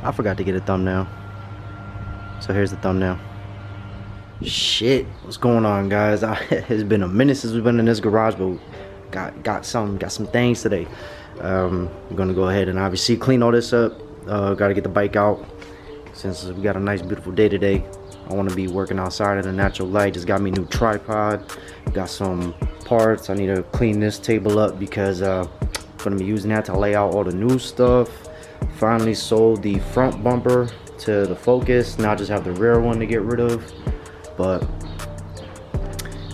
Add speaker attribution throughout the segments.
Speaker 1: I forgot to get a thumbnail. So here's the thumbnail. Shit, what's going on, guys? It's been a minute since we've been in this garage, but got some things today. I'm gonna go ahead and obviously clean all this up. Gotta get the bike out since we got a nice beautiful day today. I want to be working outside in the natural light. Just got me a new tripod, got some parts. I need to clean this table up because I'm gonna be using that to lay out all the new stuff. Finally sold the front bumper to the Focus. Now I just have the rear one to get rid of. But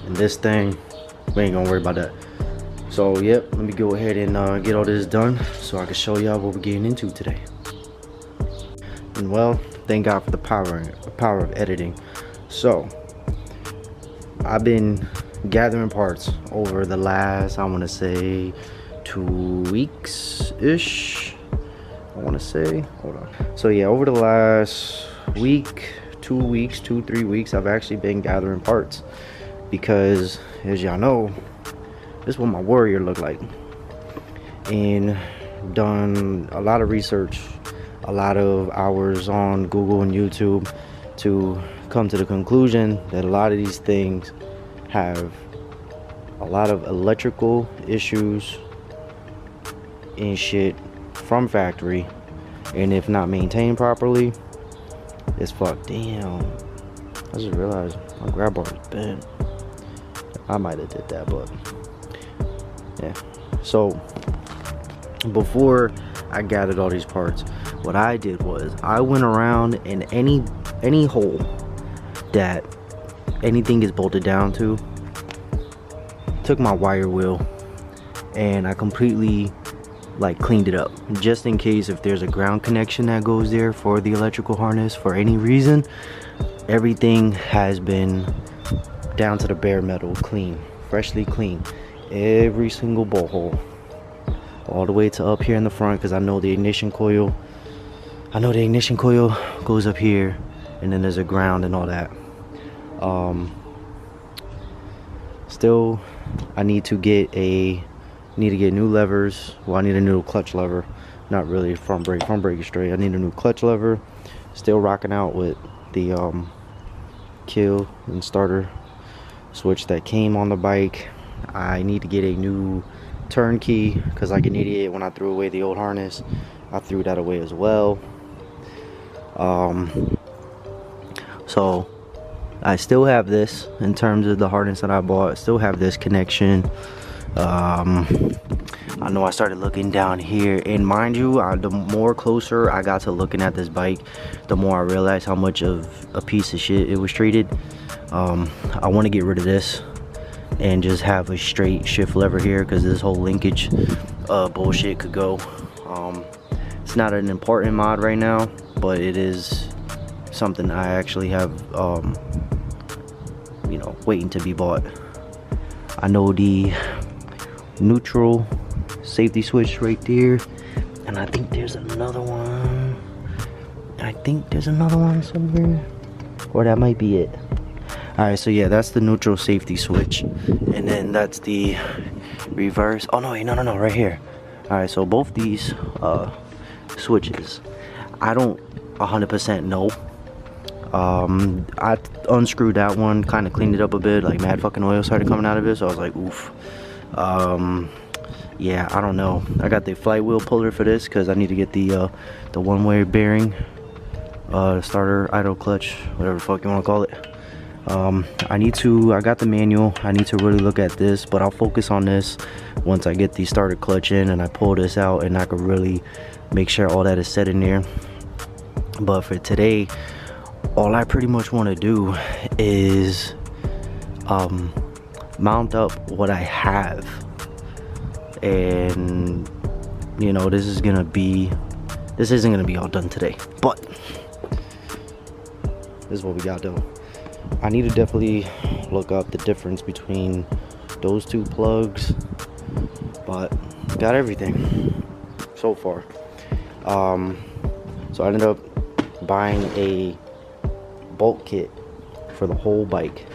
Speaker 1: in this thing, we ain't gonna worry about that. So yep, let me go ahead and get all this done so I can show y'all what we're getting into today. And well, thank God for the power of editing. So I've been gathering parts over the last, I want to say 2 weeks ish. I want to say, hold on. So yeah, over the last week, 2 weeks, 2-3 weeks, I've actually been gathering parts because, as y'all know, this is what my Warrior looked like. And done a lot of research, a lot of hours on Google and YouTube to come to the conclusion that a lot of these things have a lot of electrical issues and shit from factory, and if not maintained properly, it's fucked. Damn, I just realized my grab bar is bent. I might have did that, but yeah. So before I gathered all these parts, what I did was I went around in any hole that anything is bolted down to, took my wire wheel, and I completely like cleaned it up, just in case if there's a ground connection that goes there for the electrical harness for any reason. Everything has been down to the bare metal, clean, freshly clean, every single bolt hole, all the way to up here in the front, because I know the ignition coil goes up here, and then there's a ground and all that. Still, I need to get new levers. Well, I need a new clutch lever. Not really front brake is straight. I need a new clutch lever. Still rocking out with the kill and starter switch that came on the bike. I need to get a new turnkey because, like an idiot, when I threw away the old harness, I threw that away as well. So I still have this in terms of the harness that I bought. I still have this connection. I know I started looking down here, and mind you, the more closer I got to looking at this bike, the more I realized how much of a piece of shit it was treated. I want to get rid of this and just have a straight shift lever here, because this whole linkage bullshit could go. It's not an important mod right now, but it is something I actually have you know, waiting to be bought. I know the neutral safety switch right there, and I think there's another one. Somewhere, or that might be it. Alright, so yeah, that's the neutral safety switch, and then that's the reverse. Oh no, no, right here. Alright, so both these switches, I don't 100% know. I unscrewed that one, kind of cleaned it up a bit, like mad fucking oil started coming out of it, so I was like, oof. Yeah, I don't know. I got the flywheel puller for this because I need to get the one-way bearing, starter, idle clutch, whatever the fuck you want to call it. I got the manual. I need to really look at this, but I'll focus on this once I get the starter clutch in and I pull this out, and I can really make sure all that is set in there. But for today, all I pretty much want to do is mount up what I have, and you know, this isn't gonna be all done today, but this is what we got though. I need to definitely look up the difference between those two plugs, but got everything so far. So I ended up buying a bolt kit for the whole bike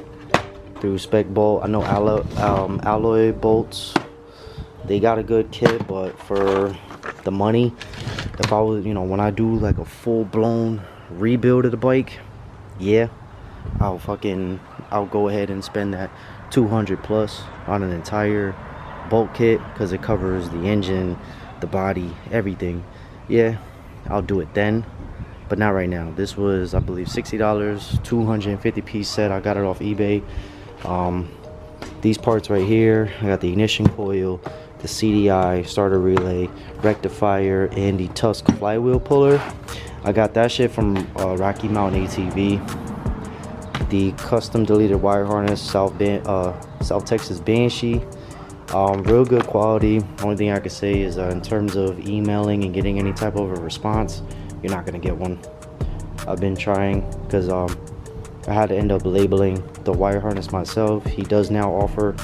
Speaker 1: through Spec Bolt. I know alloy bolts, they got a good kit, but for the money, if I was, you know, when I do like a full-blown rebuild of the bike, yeah, I'll go ahead and spend that 200 plus on an entire bulk kit, because it covers the engine, the body, everything. Yeah, I'll do it then, but not right now. This was, I believe, $60, 250 piece set. I got it off eBay. These parts right here, I got the ignition coil, the CDI, starter relay, rectifier, and the Tusk flywheel puller. I got that shit from Rocky Mountain ATV. The custom deleted wire harness, South Texas Banshee. Real good quality. Only thing I could say is in terms of emailing and getting any type of a response, you're not gonna get one. I've been trying, because I had to end up labeling the wire harness myself. He does now offer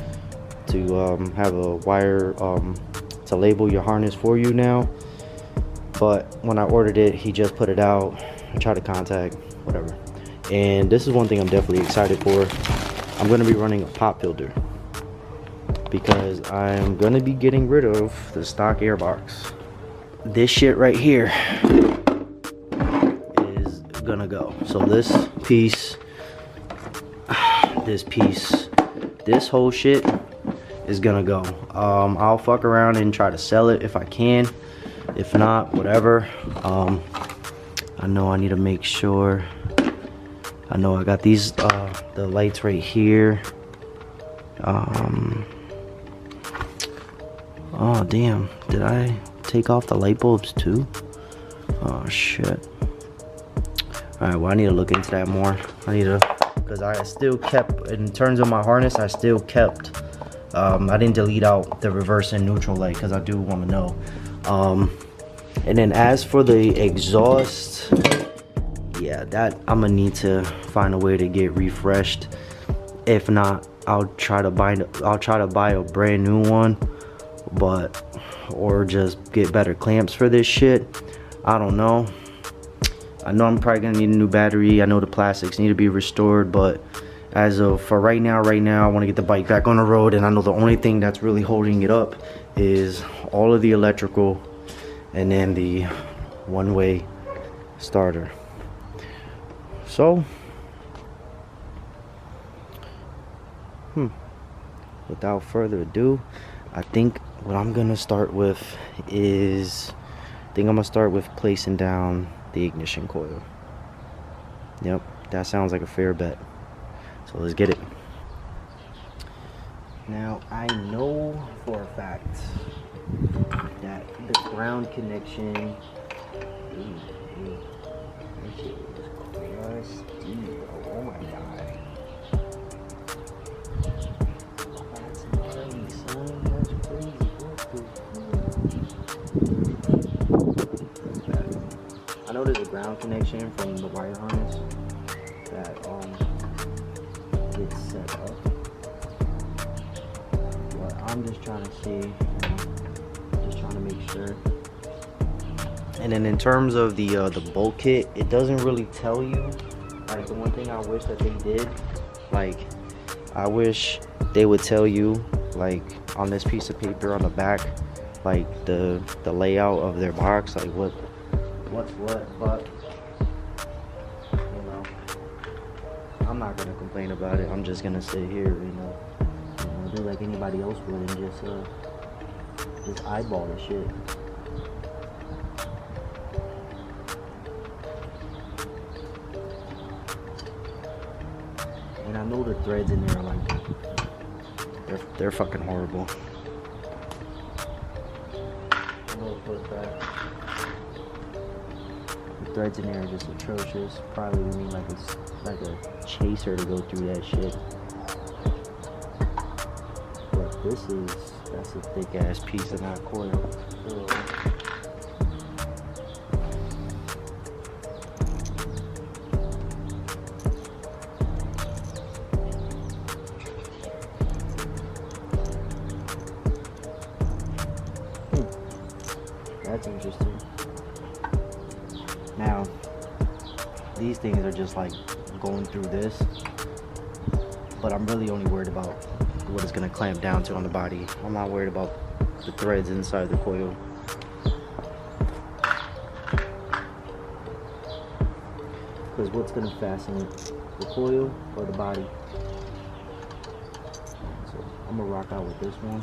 Speaker 1: to have a wire to label your harness for you now, but when I ordered it, he just put it out. I tried to contact, whatever. And this is one thing I'm definitely excited for. I'm going to be running a pop filter, because I'm going to be getting rid of the stock airbox. This shit right here is gonna go. So this piece, this whole shit is gonna go. I'll fuck around and try to sell it if I can. If not, whatever. I know I need to make sure. I know I got these the lights right here. Oh damn, did I take off the light bulbs too? Oh shit. Alright, well I need to look into that more. I need to, because I still kept, in terms of my harness, I still kept, I didn't delete out the reverse and neutral light, because I do want to know. And then as for the exhaust, yeah, that I'm gonna need to find a way to get refreshed. If not, I'll try to buy a brand new one, or just get better clamps for this shit. I don't know. I know I'm probably gonna need a new battery. I know the plastics need to be restored, but as of for right now, I want to get the bike back on the road, and I know the only thing that's really holding it up is all of the electrical and then the one-way starter. So without further ado, I think what I'm gonna start with is, placing down the ignition coil. Yep, that sounds like a fair bet. So let's get it. Now I know for a fact that the ground connection, that shit is crusty. Oh my god. That's nice, son. That's crazy. I know there's a ground connection from the wire harness that gets set up, but I'm just trying to see, just trying to make sure. And then in terms of the bulk kit, it doesn't really tell you. Like, the one thing I wish that they did, like, I wish they would tell you, like, on this piece of paper on the back, like the layout of their box, like what's what, but you know, I'm not gonna complain about it. I'm just gonna sit here, you know, do like anybody else would, and just eyeball the shit. And I know the threads in there are like, they're fucking horrible. The threads in there are just atrocious. Probably would need like a chaser to go through that shit. But that's a thick ass piece of that coil. That's interesting. Now, these things are just like going through this, but I'm really only worried about what it's gonna clamp down to on the body. I'm not worried about the threads inside the coil. Because what's gonna fasten it? The coil or the body? So I'm gonna rock out with this one.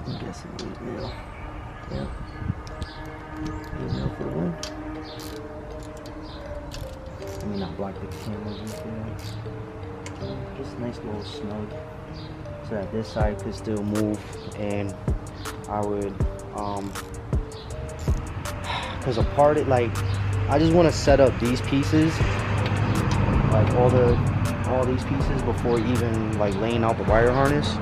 Speaker 1: I'm guessing 8mm. Yeah. 8mm for the win. Let me not block the cameras and things. Just nice little snug. So that this side could still move, and I would because apart it, like, I just want to set up these pieces, like all these pieces before even like laying out the wire harness,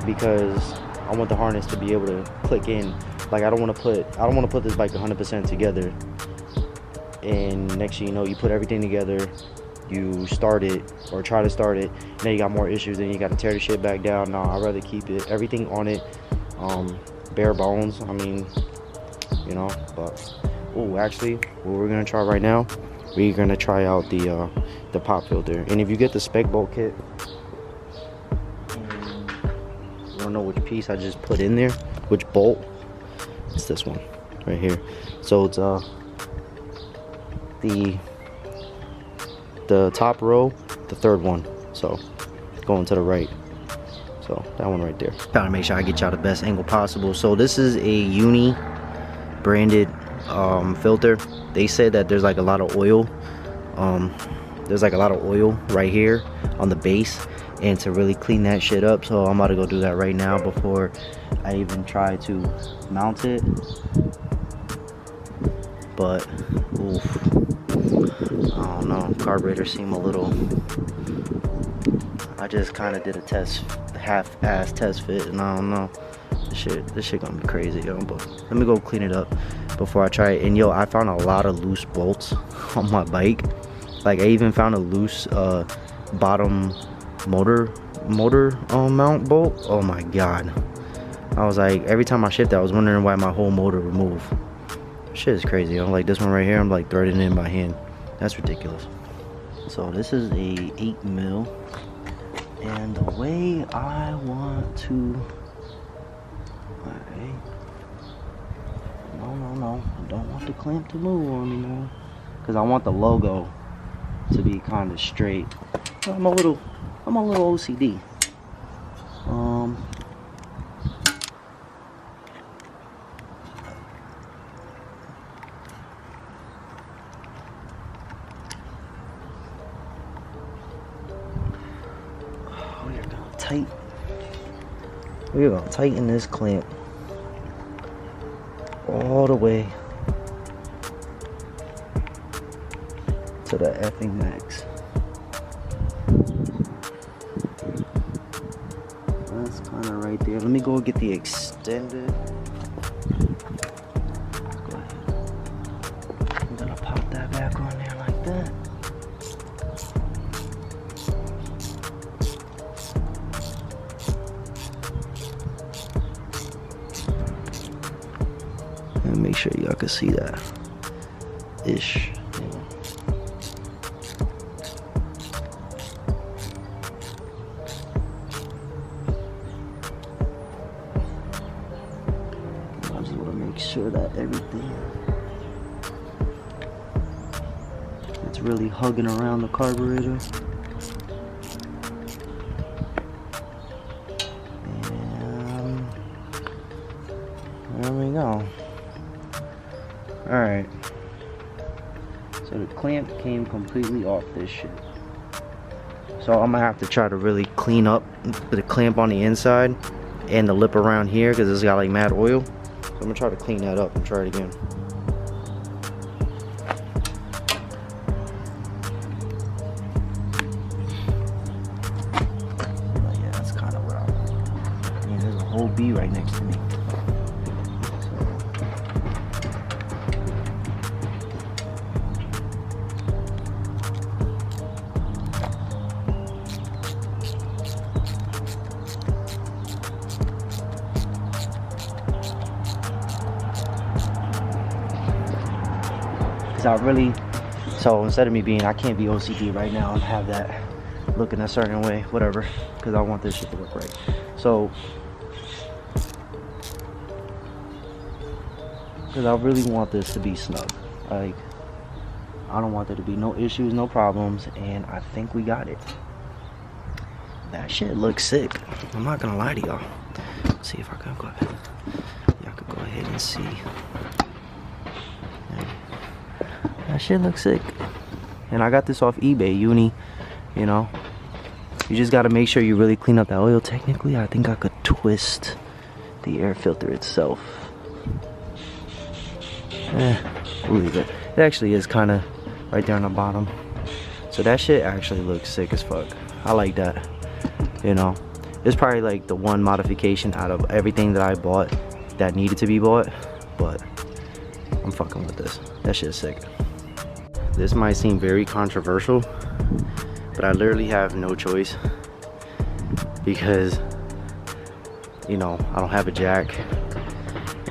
Speaker 1: because I want the harness to be able to click in. Like I don't want to put this bike 100% together, and next thing you know, you put everything together, you start it or try to start it, and then you got more issues, then you got to tear the shit back down. No, I'd rather keep everything on it bare bones. I mean, you know. But actually, what we're gonna try right now, we're gonna try out the pop filter. And if you get the spec bolt kit, I don't know which piece I just put in there, which bolt. It's this one right here. So it's the top row, the third one, so going to the right. So that one right there. Trying to make sure I get y'all the best angle possible. So this is a Uni branded filter. They said that there's like a lot of oil, right here on the base, and to really clean that shit up. So I'm about to go do that right now before I even try to mount it. But oof, I don't know, carburetor seem a little, I just kind of did a test, half-ass test fit, and I don't know, this shit gonna be crazy, yo. But let me go clean it up before I try it. And yo, I found a lot of loose bolts on my bike. Like I even found a loose bottom motor mount bolt. Oh my god, I was like, every time I shift, I was wondering why my whole motor would move. Shit is crazy, yo. Like this one right here, I'm like threading it in by hand. That's ridiculous. So this is a 8mm, and the way I want to, no, I don't want the clamp to move on me now, because I want the logo to be kind of straight. I'm a little OCD. We're gonna tighten this clamp all the way to the effing max. That's kind of right there. Let me go get the extended. Go ahead. I'm gonna pop that back on there like that. And make sure y'all can see that ish. I just want to make sure that everything it's really hugging around the carburetor. And there we go. Alright, so the clamp came completely off this shit. So I'm gonna have to try to really clean up the clamp on the inside and the lip around here, because it's got like mad oil. So I'm gonna try to clean that up and try it again. But yeah, that's kind of where I mean, there's a whole bee right next to me. Because so instead of me being, I can't be OCD right now and have that looking a certain way, whatever, because I want this shit to look right. So, because I really want this to be snug. Like, I don't want there to be no issues, no problems, and I think we got it. That shit looks sick. I'm not gonna lie to y'all. Let's see if I can go ahead. Y'all could go ahead and see. That shit looks sick. And I got this off eBay, uni, you know. You just gotta make sure you really clean up that oil. Technically, I think I could twist the air filter itself. We'll leave it. It actually is kind of right there on the bottom. So that shit actually looks sick as fuck. I like that. You know, it's probably like the one modification out of everything that I bought that needed to be bought, but I'm fucking with this. That shit's sick. This might seem very controversial, but I literally have no choice because, you know, I don't have a jack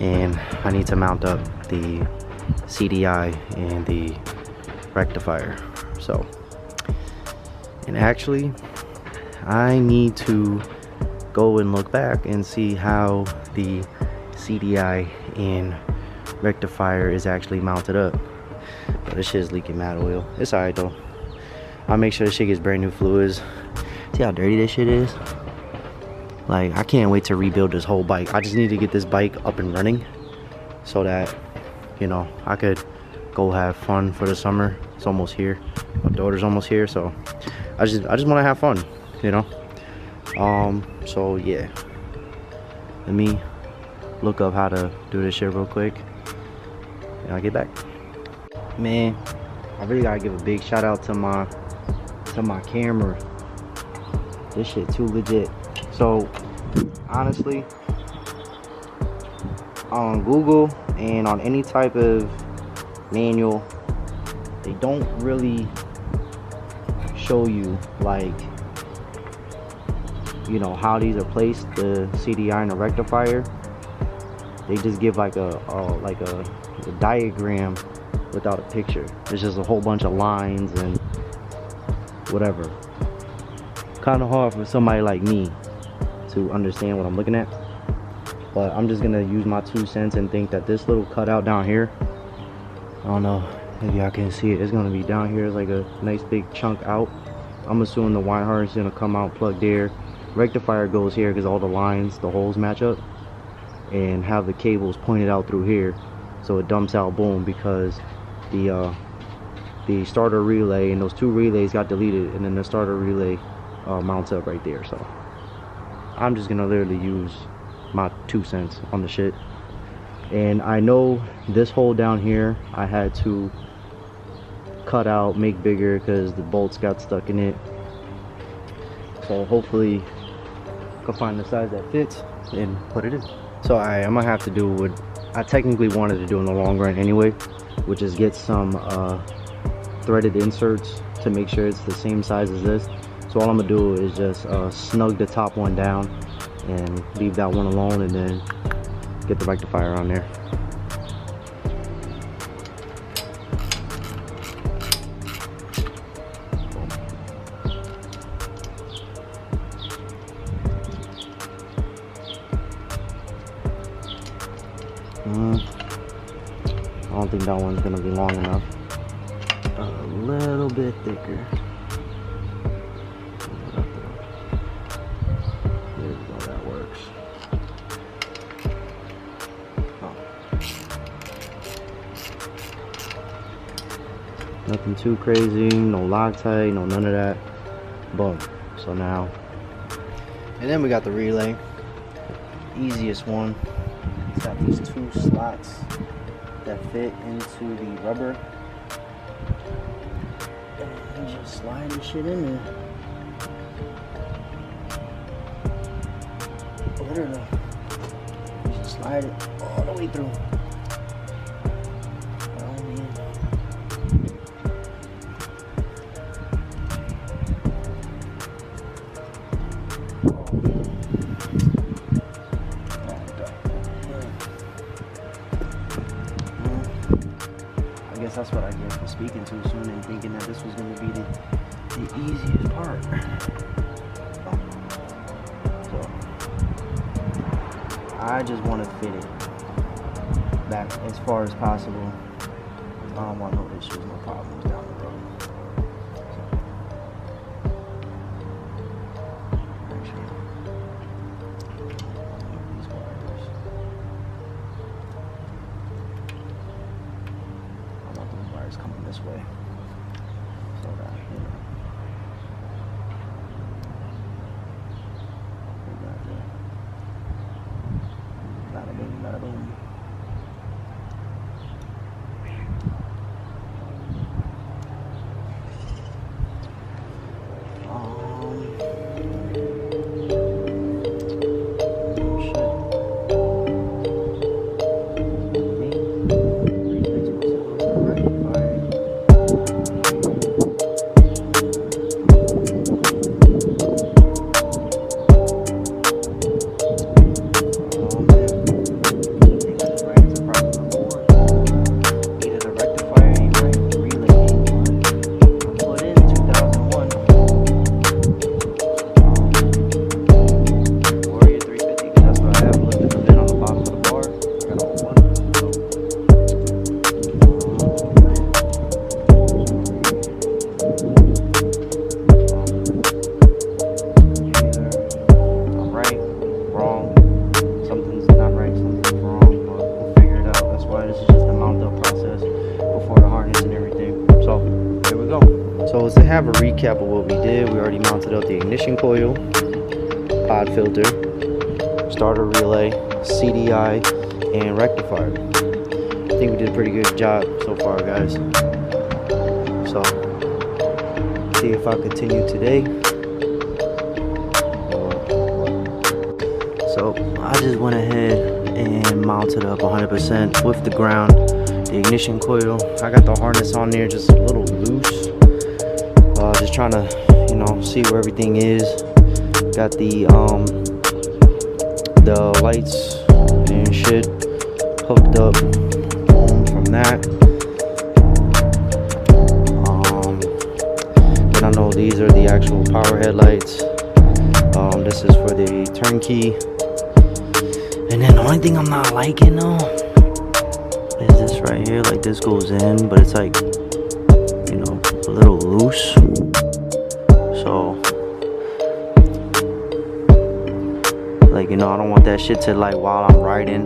Speaker 1: and I need to mount up the CDI and the rectifier. So, and actually I need to go and look back and see how the CDI and rectifier is actually mounted up. But this shit is leaking mad oil. It's alright though. I'll make sure this shit gets brand new fluids. See how dirty this shit is? Like, I can't wait to rebuild this whole bike. I just need to get this bike up and running so that, you know, I could go have fun for the summer. It's almost here. My daughter's almost here, so I just want to have fun, you know. So yeah, let me look up how to do this shit real quick and I'll get back. Man, I really gotta give a big shout out to my camera. This shit too legit. So honestly, on Google and on any type of manual, they don't really show you, like, you know, how these are placed, the CDI and the rectifier. They just give like a diagram without a picture. It's just a whole bunch of lines and whatever. Kind of hard for somebody like me to understand what I'm looking at, but I'm just gonna use my 2 cents and think that this little cutout down here, I don't know, maybe I can see it, it's gonna be down here. It's like a nice big chunk out. I'm assuming the wire harness is gonna come out plugged there. Rectifier goes here because all the lines, the holes match up, and have the cables pointed out through here, so it dumps out, boom, because the starter relay and those 2 relays got deleted, and then the starter relay mounts up right there. So I'm just gonna literally use my 2 cents on the shit. And I know this hole down here I had to cut out, make bigger, because the bolts got stuck in it. So hopefully I can find the size that fits and put it in. So I'm gonna have to do what I technically wanted to do in the long run anyway, which is get some threaded inserts to make sure it's the same size as this. So all I'm gonna do is just snug the top one down and leave that one alone, and then get the rectifier on there. I don't think that one's gonna be long enough. A little bit thicker. There we go, that works. Oh. Nothing too crazy, no Loctite, no none of that. Boom. So now, and then we got the relay. Easiest one. It's got these 2 slots that fit into the rubber, and just slide this shit in there. Literally, just slide it all the way through. Oh man. I guess that's what I get for speaking too soon and thinking that this was going to be the easiest part. So I just want to fit it back as far as possible. I don't want no issues, no problems down the road. Coming this way, so that we got bada boom, bada boom. So to have a recap of what we did, we already mounted up the ignition coil, pod filter, starter relay, CDI, and rectifier. I think we did a pretty good job so far, guys. So, see if I continue today. So I just went ahead and mounted up 100% with the ground, the ignition coil. I got the harness on there just a little loose. Just trying to, see where everything is. Got the lights and shit hooked up from that. Then I know these are the actual power headlights. This is for the turnkey. And then the only thing I'm not liking though is this right here. Like, this goes in, but it's like, a little loose. So, like, I don't want that shit to, like, while I'm riding,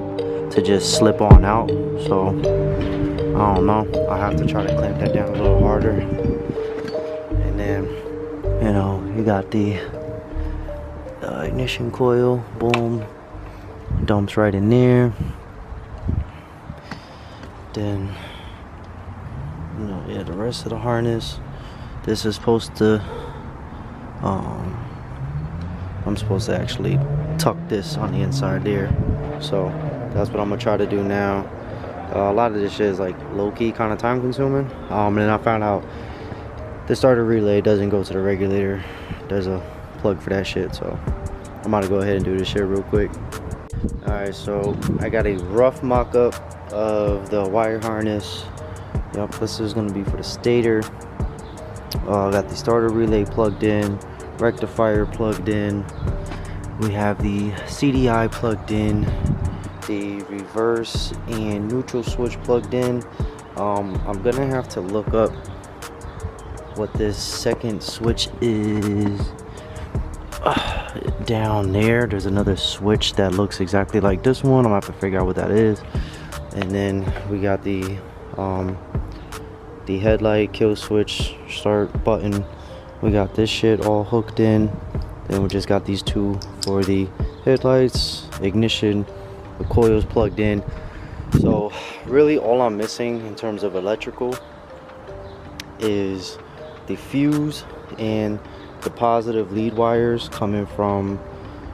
Speaker 1: to just slip on out. So, I don't know. I'll have to try to clamp that down a little harder. And then, you got the ignition coil. Boom. Dumps right in there. Then, the rest of the harness. This is supposed to, I'm supposed to actually tuck this on the inside there. So that's what I'm gonna try to do now. A lot of this shit is like low-key kind of time consuming. And then I found out the starter relay doesn't go to the regulator. There's a plug for that shit. So I'm about to go ahead and do this shit real quick. Alright, so I got a rough mock-up of the wire harness. Yep, this is going to be for the stator. Got the starter relay plugged in, rectifier plugged in. We have the CDI plugged in, the reverse and neutral switch plugged in. I'm going to have to look up what this second switch is. Down there's another switch that looks exactly like this one. I'm gonna have to figure out what that is. And then we got the headlight kill switch start button. We got this shit all hooked in. Then we just got these two for the headlights, ignition, the coils plugged in. So really all I'm missing in terms of electrical is the fuse and the positive lead wires coming from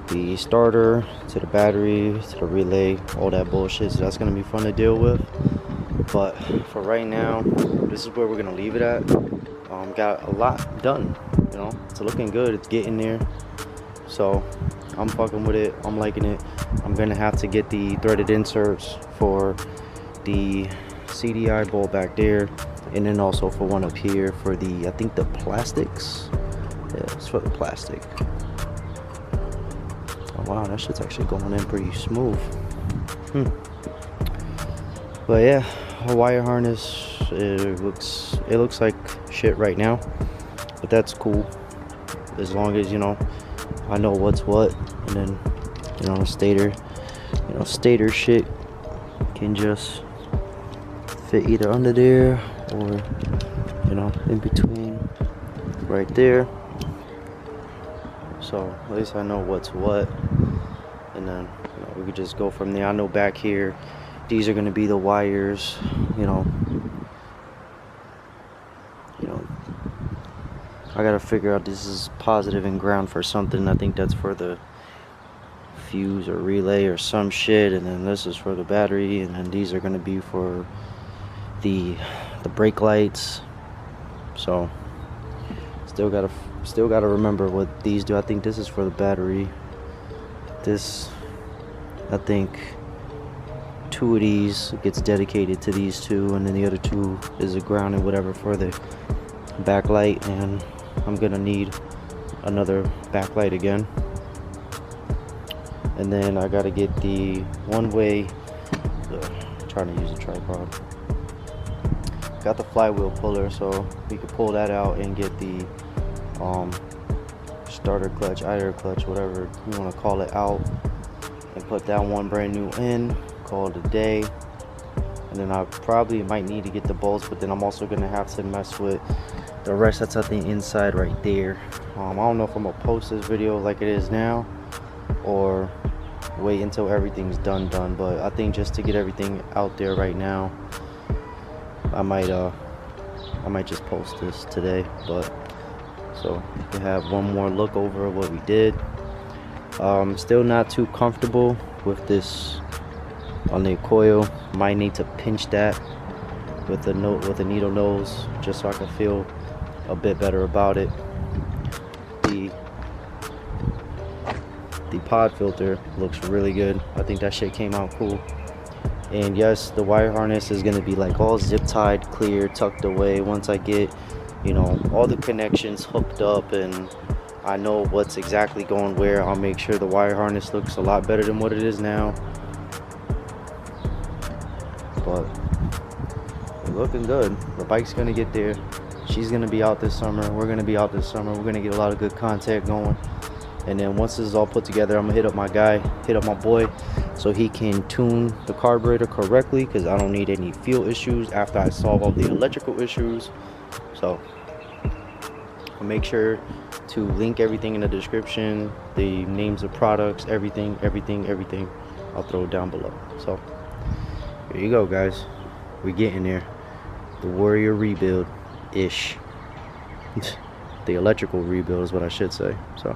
Speaker 1: the starter to the battery to the relay, all that bullshit. So that's gonna be fun to deal with. But for right now, this is where we're gonna leave it at. Got a lot done, it's looking good, it's getting there. So I'm fucking with it, I'm liking it. I'm gonna have to get the threaded inserts for the CDI bolt back there, and then also for one up here for the, I think the plastics. Yeah, it's for the plastic. Oh wow, that shit's actually going in pretty smooth. But yeah, a wire harness. It looks like shit right now, but that's cool as long as, you know, I know what's what, and then, you know, stator shit can just fit either under there or, you know, in between right there. So at least I know what's what, and then, you know, we could just go from there. I know back here these are going to be the wires, you know, I gotta figure out this is positive and ground for something. I think that's for the fuse or relay or some shit, and then this is for the battery, and then these are gonna be for the brake lights. So still gotta remember what these do. I think this is for the battery. This, I think 2 of these gets dedicated to these two, and then the other 2 is a ground and whatever for the backlight, and I'm gonna need another backlight again. And then I gotta get the one-way, trying to use a tripod. Got the flywheel puller, so we could pull that out and get the starter clutch, idler clutch, whatever you want to call it, out, and put that one brand new in, call it a day. And then I probably might need to get the bolts, but then I'm also gonna have to mess with the rest that's at the inside right there. I don't know if I'm gonna post this video like it is now or wait until everything's done, but I think just to get everything out there right now, I might just post this today. But so we have one more look over what we did. Still not too comfortable with this on the coil. Might need to pinch that with the needle nose just so I can feel a bit better about it. The pod filter looks really good. I think that shit came out cool. And yes, the wire harness is gonna be like all zip tied, clear, tucked away. Once I get, you know, all the connections hooked up and I know what's exactly going where, I'll make sure the wire harness looks a lot better than what it is now. But it's looking good. The bike's gonna get there. She's gonna be out this summer. We're gonna be out this summer. We're gonna get a lot of good content going. And then once this is all put together, I'm gonna hit up my guy, hit up my boy, so he can tune the carburetor correctly, because I don't need any fuel issues after I solve all the electrical issues. So I'll make sure to link everything in the description, the names of products, everything. I'll throw it down below. So here you go, guys. We're getting there. The Warrior rebuild ish. The electrical rebuild is what I should say. So